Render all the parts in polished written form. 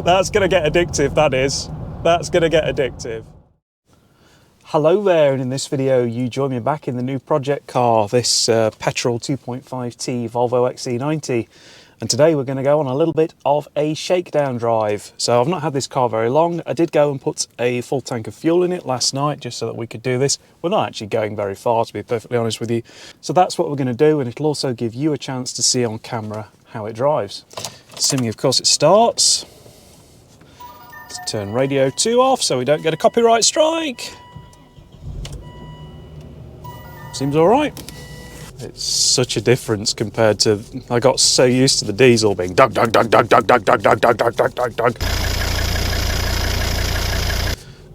That's going to get addictive, that is. That's going to get addictive. Hello there, and in this video you join me back in the new project car, this Petrol 2.5T Volvo XC90. And today we're going to go on a little bit of a shakedown drive. So I've not had this car very long. I did go and put a full tank of fuel in it last night just so that we could do this. We're not actually going very far, to be perfectly honest with you. So that's what we're going to do, and it'll also give you a chance to see on camera how it drives. Assuming of course it starts. Let's turn radio 2 off so we don't get a copyright strike. Seems all right. It's such a difference compared to, I got so used to the diesel being dug, dug, dug, dug, dug, dug, dug, dug, dug, dug, dug, dug, dug.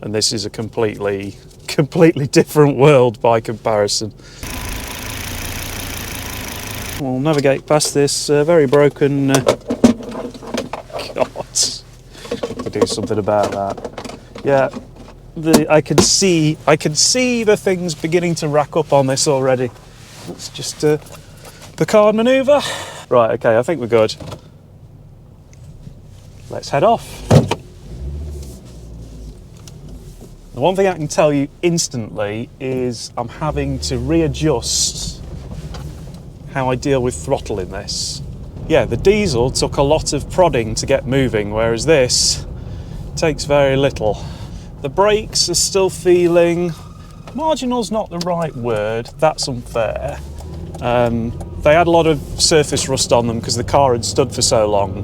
And this is a completely different world by comparison. We'll navigate past this very broken, God, to do something about that. Yeah. I can see the things beginning to rack up on this already. It's just the card manoeuvre. Right, okay, I think we're good. Let's head off. The one thing I can tell you instantly is I'm having to readjust how I deal with throttle in this. Yeah, the diesel took a lot of prodding to get moving, whereas this takes very little. The brakes are still feeling, marginal's not the right word, that's unfair. They had a lot of surface rust on them because the car had stood for so long.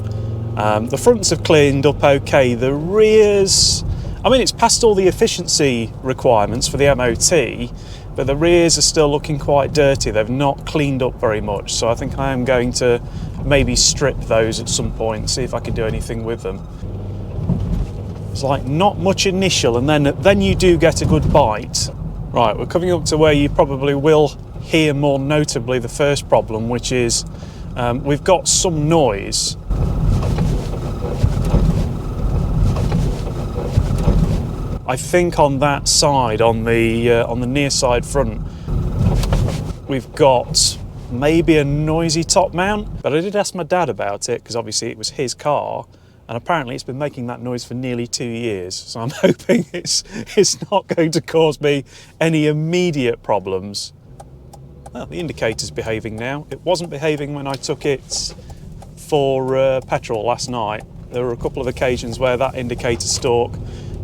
The fronts have cleaned up okay, the rears, I mean it's past all the efficiency requirements for the MOT, but the rears are still looking quite dirty, they've not cleaned up very much, so I think I am going to maybe strip those at some point, see if I can do anything with them. It's like not much initial, and then you do get a good bite. Right, we're coming up to where you probably will hear more notably the first problem, which is we've got some noise. I think on that side, on the near side front, we've got maybe a noisy top mount, but I did ask my dad about it because obviously it was his car. And apparently it's been making that noise for nearly 2 years. So I'm hoping it's not going to cause me any immediate problems. Well, the indicator's behaving now. It wasn't behaving when I took it for petrol last night. There were a couple of occasions where that indicator stalk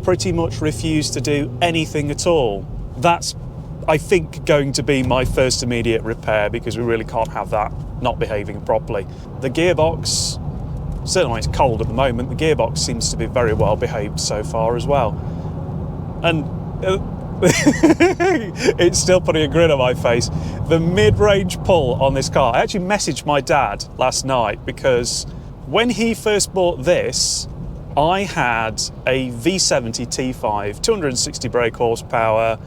pretty much refused to do anything at all. That's, I think, going to be my first immediate repair because we really can't have that not behaving properly. The gearbox, certainly it's cold at the moment, the gearbox seems to be very well behaved so far as well. And it's still putting a grin on my face. The mid-range pull on this car, I actually messaged my dad last night because when he first bought this, I had a V70 T5, 260 brake horsepower,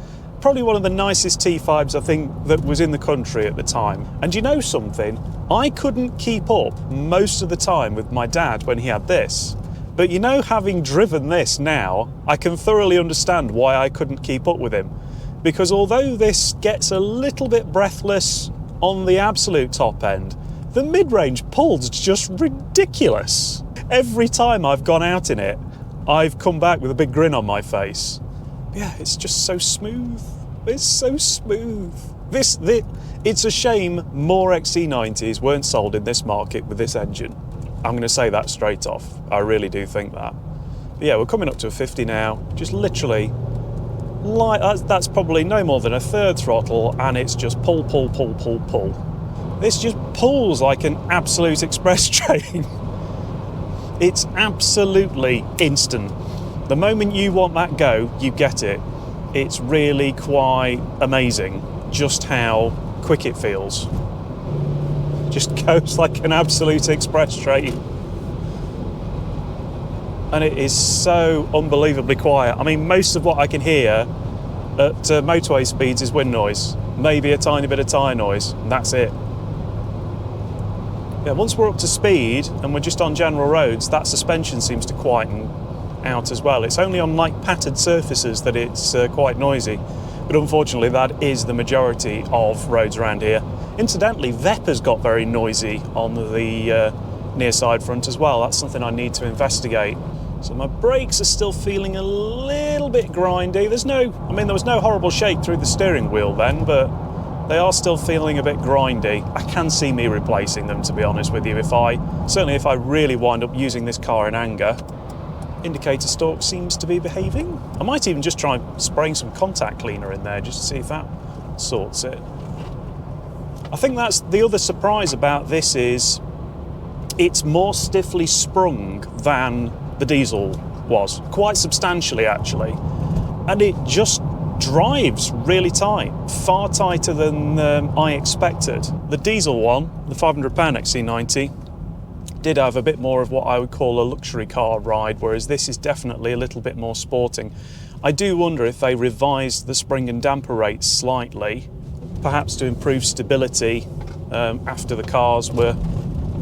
probably one of the nicest T5s I think that was in the country at the time. And you know something? I couldn't keep up most of the time with my dad when he had this. But you know, having driven this now, I can thoroughly understand why I couldn't keep up with him. Because although this gets a little bit breathless on the absolute top end, the mid-range pull's just ridiculous. Every time I've gone out in it, I've come back with a big grin on my face. Yeah, it's just so smooth. It's so smooth. It's a shame more XC90s weren't sold in this market with this engine. I'm going to say that straight off. I really do think that. But yeah, we're coming up to a 50 now. Just literally, that's probably no more than a third throttle, and it's just pull, pull, pull, pull, pull. This just pulls like an absolute express train. It's absolutely instant. The moment you want that go, you get it. It's really quite amazing just how quick it feels. Just goes like an absolute express train. And it is so unbelievably quiet. I mean, most of what I can hear at motorway speeds is wind noise. Maybe a tiny bit of tyre noise, and that's it. Yeah, once we're up to speed and we're just on general roads, that suspension seems to quieten out as well. It's only on like pattered surfaces that it's quite noisy, but unfortunately that is the majority of roads around here. Incidentally, VEP has got very noisy on the near side front as well. That's something I need to investigate. So my brakes are still feeling a little bit grindy. There was no horrible shake through the steering wheel then, but they are still feeling a bit grindy. I can see me replacing them, to be honest with you, if I really wind up using this car in anger. Indicator stalk seems to be behaving. I might even just try spraying some contact cleaner in there just to see if that sorts it. I think that's the other surprise about this is it's more stiffly sprung than the diesel was, quite substantially actually, and it just drives really tight, far tighter than I expected. The diesel one, the £500 XC90, did have a bit more of what I would call a luxury car ride, whereas this is definitely a little bit more sporting. I do wonder if they revised the spring and damper rates slightly, perhaps to improve stability after the cars were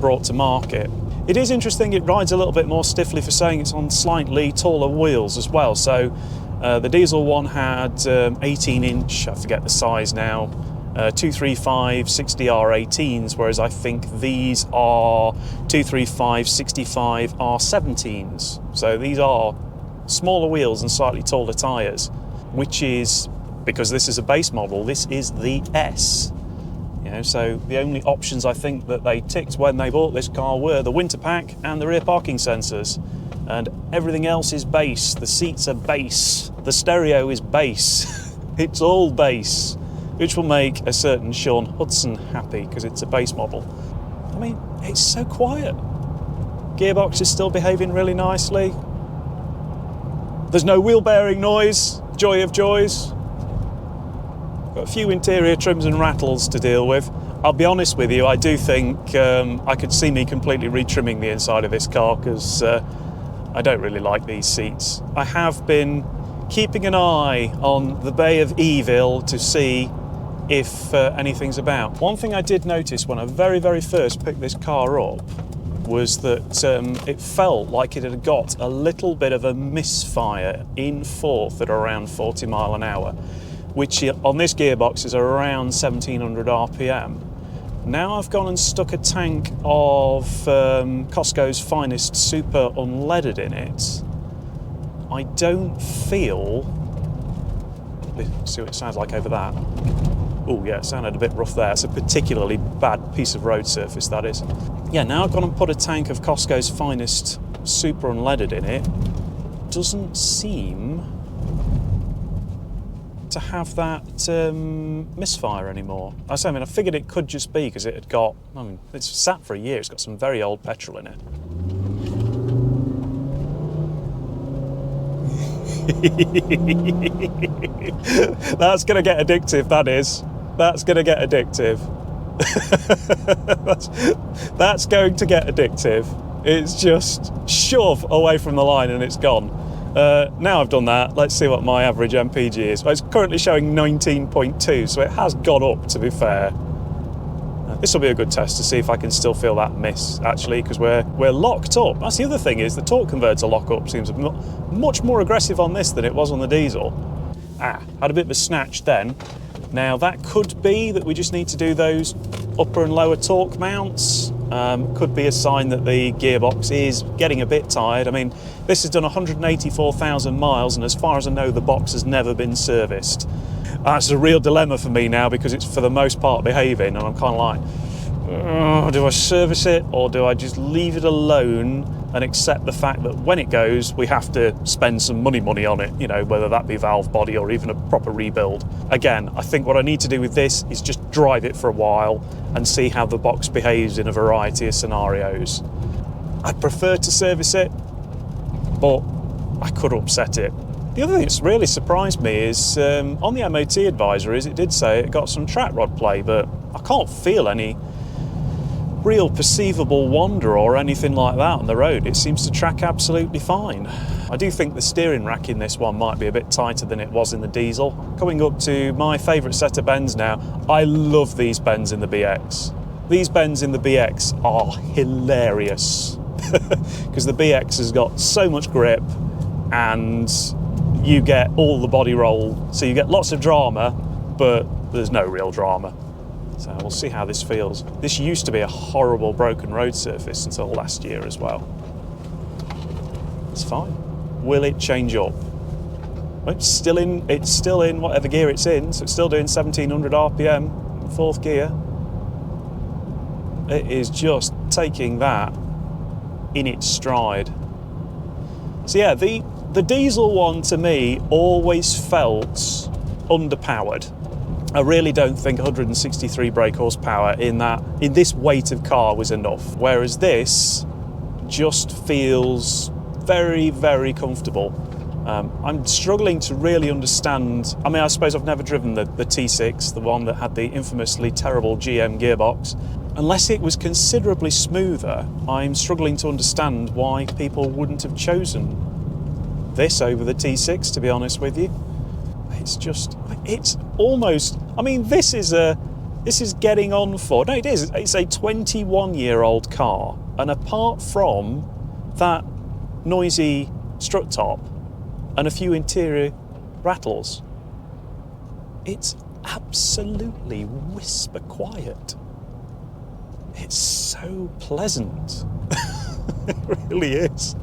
brought to market. It is interesting, it rides a little bit more stiffly for saying it's on slightly taller wheels as well. So the diesel one had 18-inch, I forget the size now, 235 60R18s, whereas I think these are 235 65R17s. So these are smaller wheels and slightly taller tyres, which is, because this is a base model, this is the S. So the only options I think that they ticked when they bought this car were the winter pack and the rear parking sensors, and everything else is base. The seats are base, the stereo is base. It's all base, which will make a certain Sean Hudson happy because it's a base model. I mean, it's so quiet. Gearbox is still behaving really nicely. There's no wheel bearing noise, joy of joys. Got a few interior trims and rattles to deal with. I'll be honest with you, I do think I could see me completely retrimming the inside of this car because I don't really like these seats. I have been keeping an eye on the Bay of Evil to see if anything's about. One thing I did notice when I very first picked this car up was that it felt like it had got a little bit of a misfire in fourth at around 40 mile an hour, which on this gearbox is around 1700 RPM. Now I've gone and stuck a tank of Costco's finest super unleaded in it. I don't feel... Let's see what it sounds like over that. Oh yeah, it sounded a bit rough there. It's a particularly bad piece of road surface, that is. Yeah, now I've gone and put a tank of Costco's finest super unleaded in it. Doesn't seem to have that misfire anymore. I figured it could just be because it had got, it's sat for a year, it's got some very old petrol in it. That's going to get addictive, that is. That's going to get addictive. that's going to get addictive. It's just shove away from the line and it's gone. Now I've done that, let's see what my average MPG is. Well, it's currently showing 19.2, so it has gone up, to be fair. This will be a good test to see if I can still feel that miss, actually, because we're locked up. That's the other thing, is the torque converter lock-up seems much more aggressive on this than it was on the diesel. Had a bit of a snatch then. Now that could be that we just need to do those upper and lower torque mounts. Could be a sign that the gearbox is getting a bit tired. This has done 184,000 miles, and as far as I know, the box has never been serviced. That's a real dilemma for me now because it's for the most part behaving, and I'm kind of like, do I service it or do I just leave it alone and accept the fact that when it goes, we have to spend some money on it, whether that be valve body or even a proper rebuild. Again, I think what I need to do with this is just drive it for a while and see how the box behaves in a variety of scenarios. I'd prefer to service it, but I could upset it. The other thing that's really surprised me is on the MOT advisories, it did say it got some track rod play, but I can't feel any real perceivable wander or anything like that on the road. It seems to track absolutely fine. I do think the steering rack in this one might be a bit tighter than it was in the diesel. Coming up to my favourite set of bends now. I love these bends in the BX. These bends in the BX are hilarious because the BX has got so much grip and you get all the body roll, so you get lots of drama, but there's no real drama. So we'll see how this feels. This used to be a horrible broken road surface until last year as well. It's fine. Will it change up? Well, it's still in whatever gear it's in, so it's still doing 1700 RPM in fourth gear. It is just taking that in its stride. So yeah, the diesel one to me always felt underpowered. I really don't think 163 brake horsepower in this weight of car was enough, whereas this just feels very, very comfortable. I'm struggling to really understand. I mean, I suppose I've never driven the T6, the one that had the infamously terrible GM gearbox. Unless it was considerably smoother, I'm struggling to understand why people wouldn't have chosen this over the T6, to be honest with you. It's almost, I mean, this is getting on for, no, it's a 21-year-old car, and apart from that noisy strut top and a few interior rattles, it's absolutely whisper quiet. It's so pleasant. It really is.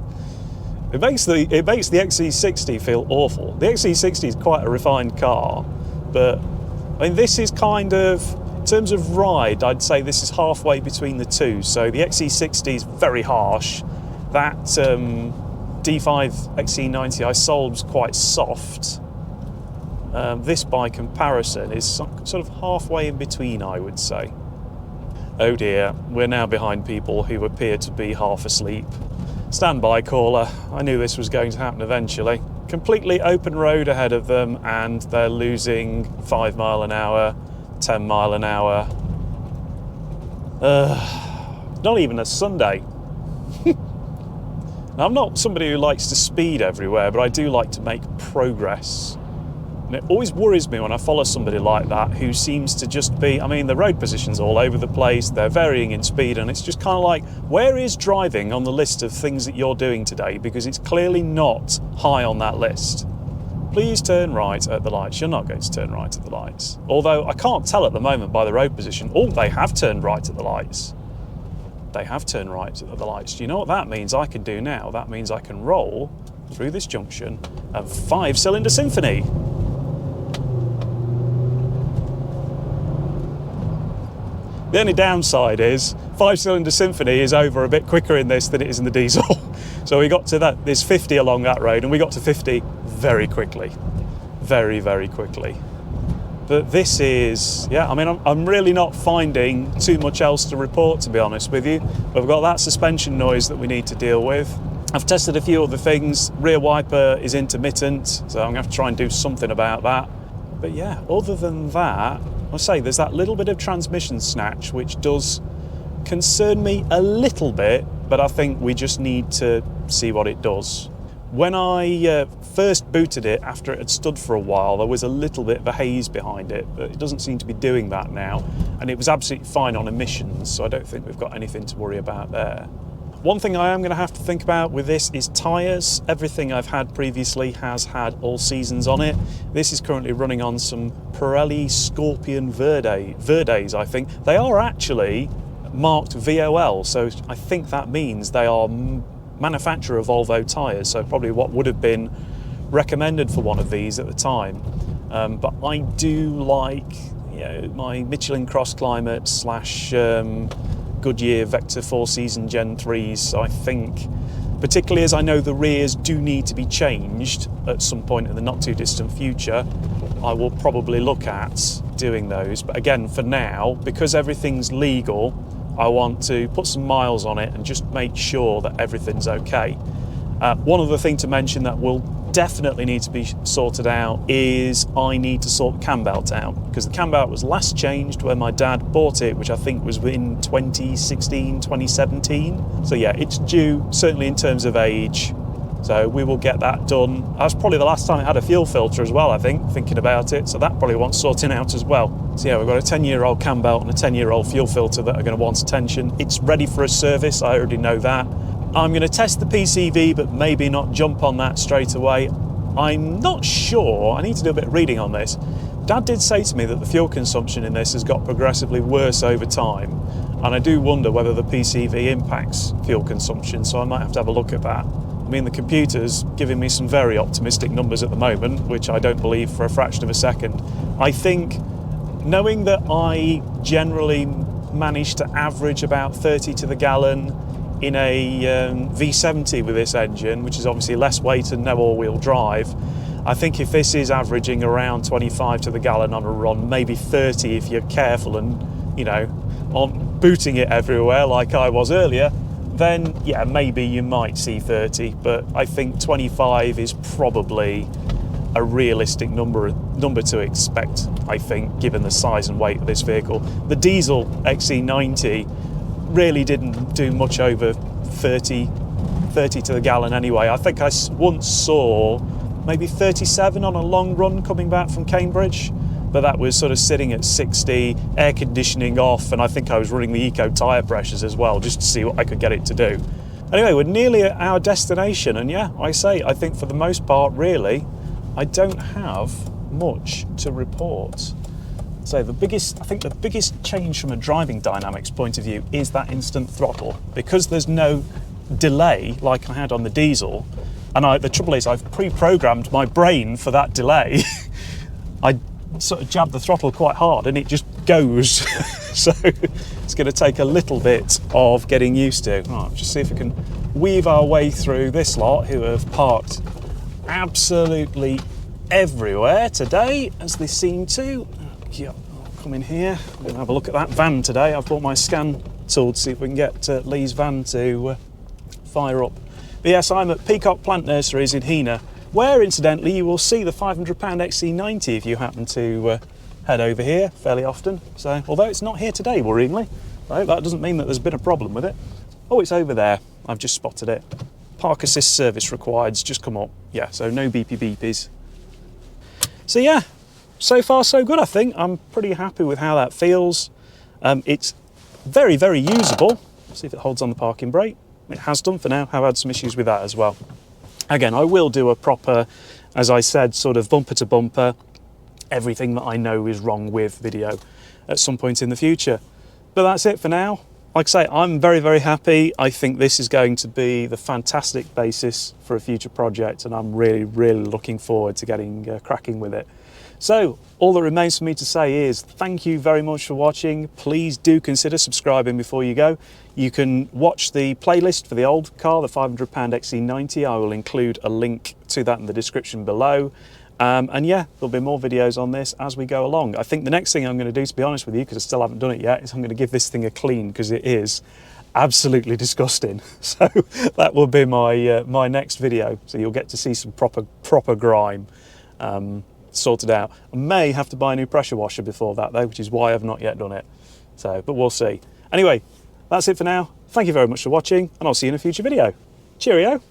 It makes the XC90 feel awful. The XC90 is quite a refined car, but I mean, this is kind of, in terms of ride, I'd say this is halfway between the two. So the XC90 is very harsh. That D5 XC90 I sold was quite soft. This, by comparison, is sort of halfway in between, I would say. Oh dear, we're now behind people who appear to be half asleep. Stand by, caller. I knew this was going to happen eventually. Completely open road ahead of them, and they're losing 5 mile an hour, 10 mile an hour. Not even a Sunday. Now, I'm not somebody who likes to speed everywhere, but I do like to make progress. And it always worries me when I follow somebody like that who seems to just be, I mean, the road position's all over the place, they're varying in speed, and it's just kind of like, where is driving on the list of things that you're doing today? Because it's clearly not high on that list. Please turn right at the lights. You're not going to turn right at the lights. Although I can't tell at the moment by the road position. Oh, they have turned right at the lights. They have turned right at the lights. Do you know what that means I can do now? That means I can roll through this junction a 5-cylinder Symphony. The only downside is 5-cylinder Symphony is over a bit quicker in this than it is in the diesel. So we got to this 50 along that road, and we got to 50 very quickly. Very, very quickly. But this is, yeah, I mean, I'm really not finding too much else to report, to be honest with you. We've got that suspension noise that we need to deal with. I've tested a few other things. Rear wiper is intermittent, so I'm going to have to try and do something about that. But yeah, other than that, I say there's that little bit of transmission snatch which does concern me a little bit, but I think we just need to see what it does. When I first booted it after it had stood for a while, there was a little bit of a haze behind it, but it doesn't seem to be doing that now, and it was absolutely fine on emissions, so I don't think we've got anything to worry about there. One thing I am going to have to think about with this is tyres. Everything I've had previously has had all seasons on it. This is currently running on some Pirelli Scorpion Verdes, I think. They are actually marked VOL, so I think that means they are manufacturer Volvo tyres, so probably what would have been recommended for one of these at the time. But I do like, you know, my Michelin Cross Climate / Goodyear Vector 4-season Gen 3s, so I think, particularly as I know the rears do need to be changed at some point in the not too distant future, I will probably look at doing those. But again, for now, because everything's legal, I want to put some miles on it and just make sure that everything's okay. One other thing to mention that will definitely need to be sorted out is I need to sort the cam belt out, because the cam belt was last changed when my dad bought it, which I think was in 2016, 2017. So yeah, it's due, certainly in terms of age. So we will get that done. That was probably the last time it had a fuel filter as well, I think, thinking about it. So that probably wants sorting out as well. So yeah, we've got a 10-year-old cam belt and a 10-year-old fuel filter that are going to want attention. It's ready for a service, I already know that. I'm going to test the PCV, but maybe not jump on that straight away. I'm not sure, I need to do a bit of reading on this. Dad did say to me that the fuel consumption in this has got progressively worse over time, and I do wonder whether the PCV impacts fuel consumption, so I might have to have a look at that. I mean, the computer's giving me some very optimistic numbers at the moment, which I don't believe for a fraction of a second. I think, knowing that I generally manage to average about 30 to the gallon in a V70 with this engine, which is obviously less weight and no all-wheel drive, I think if this is averaging around 25 to the gallon on a run, maybe 30 if you're careful and, you know, on booting it everywhere like I was earlier, then yeah, maybe you might see 30, but I think 25 is probably a realistic number to expect, I think, given the size and weight of this vehicle. The diesel XC90 really didn't do much over 30 to the gallon anyway. I think I once saw maybe 37 on a long run coming back from Cambridge, but that was sort of sitting at 60, air conditioning off, and I think I was running the eco tyre pressures as well, just to see what I could get it to do. Anyway, we're nearly at our destination, and yeah, I think for the most part, really, I don't have much to report. So I think the biggest change from a driving dynamics point of view is that instant throttle. Because there's no delay like I had on the diesel, and the trouble is I've pre-programmed my brain for that delay. I sort of jab the throttle quite hard and it just goes. So it's going to take a little bit of getting used to. Right, just see if we can weave our way through this lot who have parked absolutely everywhere today, as they seem to. Yeah, I'll come in here. I'm going to have a look at that van today. I've brought my scan tool to see if we can get Lee's van to fire up. But yes, I'm at Peacock Plant Nurseries in Heanor, where incidentally you will see the £500 XC90 if you happen to head over here fairly often. So, although it's not here today, worryingly, right, that doesn't mean that there's been a problem with it. Oh, it's over there. I've just spotted it. Park assist service required's just come up. Yeah, so no beepies. So yeah, so far so good, I think. I'm pretty happy with how that feels. It's very, very usable. See if it holds on the parking brake. It has done for now. I've had some issues with that as well. Again, I will do a proper, as I said, sort of bumper to bumper, everything that I know is wrong with video at some point in the future. But that's it for now. Like I say, I'm very, very happy. I think this is going to be the fantastic basis for a future project, and I'm really, really looking forward to getting cracking with it. So all that remains for me to say is thank you very much for watching. Please do consider subscribing before you go. You can watch the playlist for the old car, the £500 XC90. I will include a link to that in the description below. And yeah, there'll be more videos on this as we go along. I think the next thing I'm going to do, to be honest with you, because I still haven't done it yet, is I'm going to give this thing a clean, because it is absolutely disgusting. So that will be my next video. So you'll get to see some proper grime sorted out. I may have to buy a new pressure washer before that though, which is why I've not yet done it. So, but we'll see. Anyway, that's it for now. Thank you very much for watching, and I'll see you in a future video. Cheerio.